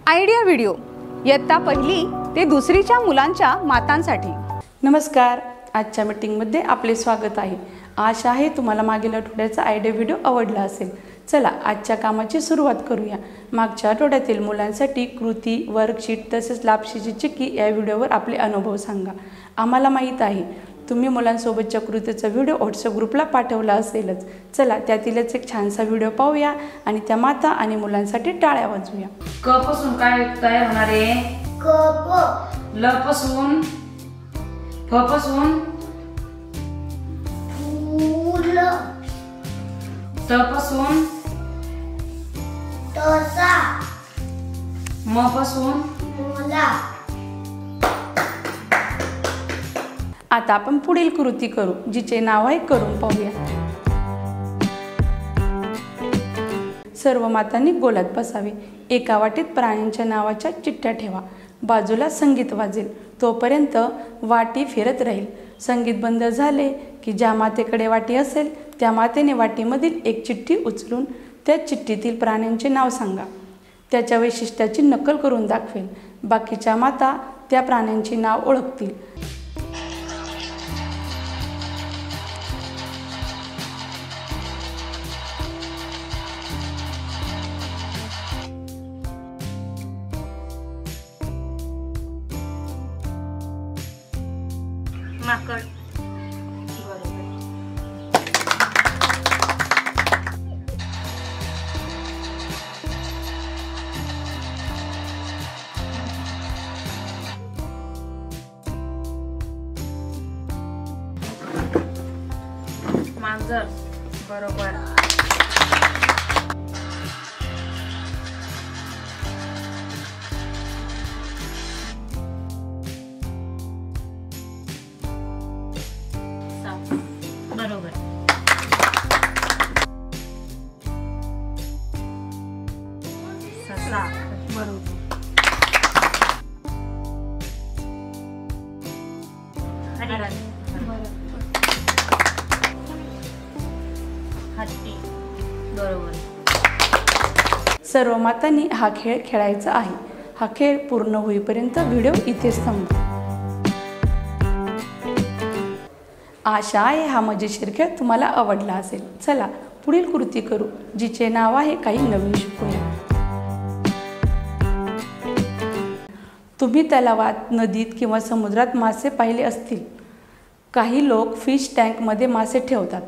Idea video इयत्ता पहिली ते दुसरीच्या मुलांच्या मातांसाठी। नमस्कार, आजच्या मीटिंगमध्ये आपले स्वागत आहे। आशा आहे तुम्हाला मागील आठवड्याचा आयडिया व्हिडिओ आवडला असेल। चला आजच्या कामाची सुरुवात करूया। मागच्या आठवड्यातील मुलांसाठी कृती, वर्कशीट तसेच लापशीची चिक्की या व्हिडिओवर आपले अनुभव सांगा। आम्हाला माहित आहे तुम्ही मुलांसोबतच्या कृतीचा व्हिडिओ व्हॉट्सअप ग्रुपला पाठवला असेलच। चला त्यातीलच एक छानसा व्हिडिओ पाहूया आणि त्या माता आणि मुलांसाठी टाळ्या वाजवूया। क पासून काय तयार होणार आहे? कप। ल पासून फ पासून फूल। त पासून तसा। म पासून मुला। आता आपण पुढील कृती करू, जिचे नाव आहे करून पाहूया। सर्व मातांनी गोलात बसावे। एका वाटीत प्राण्यांच्या नावाच्या चिठ्ठ्या ठेवा। बाजूला संगीत वाजेल तोपर्यंत वाटी फिरत राहील। संगीत बंद झाले की ज्या मातेकडे वाटी असेल त्या मातेने वाटीमधील एक चिठ्ठी उचलून त्या चिठ्ठीतील प्राण्यांचे नाव सांगा। त्याच्या वैशिष्ट्याची नकल करून दाखवेल। बाकीच्या माता त्या प्राण्यांची नाव ओळखतील। माकड। मांजर। बरोबर। बरोबर। ससा। बरोबर। हरिण। हत्ती। बरोबर। सर्व मातांनी हा खेळ खेळायचा आहे। हा खेळ पूर्ण होईपर्यंत व्हिडिओ इथेच थांबवा। आशा आहे हा मजेशीर खेळ तुम्हाला आवडला असेल। चला पुढील कृती करू, जिचे नाव आहे काही नवीन शिकूया। तुम्ही तलावात, नदीत किंवा समुद्रात मासे पाहिले असतील। काही लोक फिश टँकमध्ये मासे ठेवतात।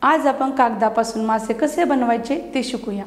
आज आपण कागदापासून मासे कसे बनवायचे ते शिकूया।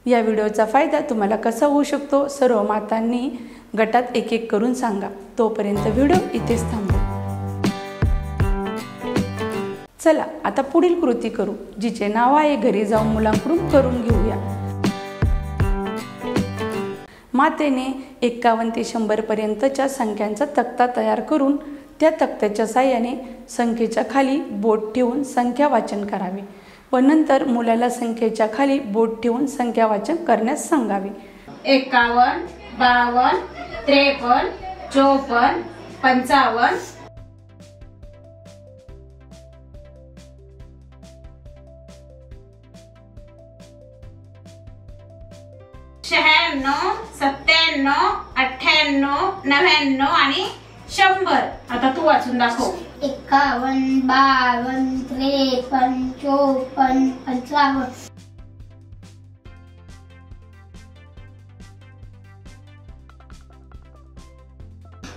या व्हिडिओचा फायदा तुम्हाला कसा होऊ शकतो सर्व मातांनी गटात एक एक करून सांगा। तोपर्यंत व्हिडिओ इथेच थांबवा। चला आता पुढील कृती करू, जिचे नाव आहे घरी जाऊन मुलांकडून करून घेऊया। मातेने 51 ते 100 पर्यंतच्या संख्यांचा तक्ता तयार करून त्या तक्त्याच्या साहाय्याने संख्येच्या खाली बोट ठेवून संख्या वाचन करावे व नंतर मुलाला संख्येच्या खाली बोट ठेवून संख्या वाचन करण्यास सांगावे। 51, 52, 53, 54, 55, 56, 96, 97, 98, 99 आणि 100. आता तू वाचून दाखव. 51, 52, 53, 54, 55.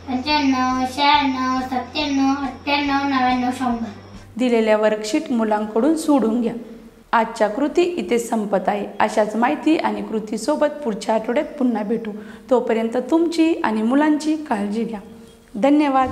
95, 96, 97, 98, 99, 100. दिलेल्या वर्कशीट मुलांकडून सोडून घ्या. आजच्या कृती इथे संपत आहे. अशाच माहिती आणि कृतीसोबत पुढच्या आठवड्यात पुन्हा भेटू. तोपर्यंत तुमची आणि मुलांची काळजी घ्या. धन्यवाद.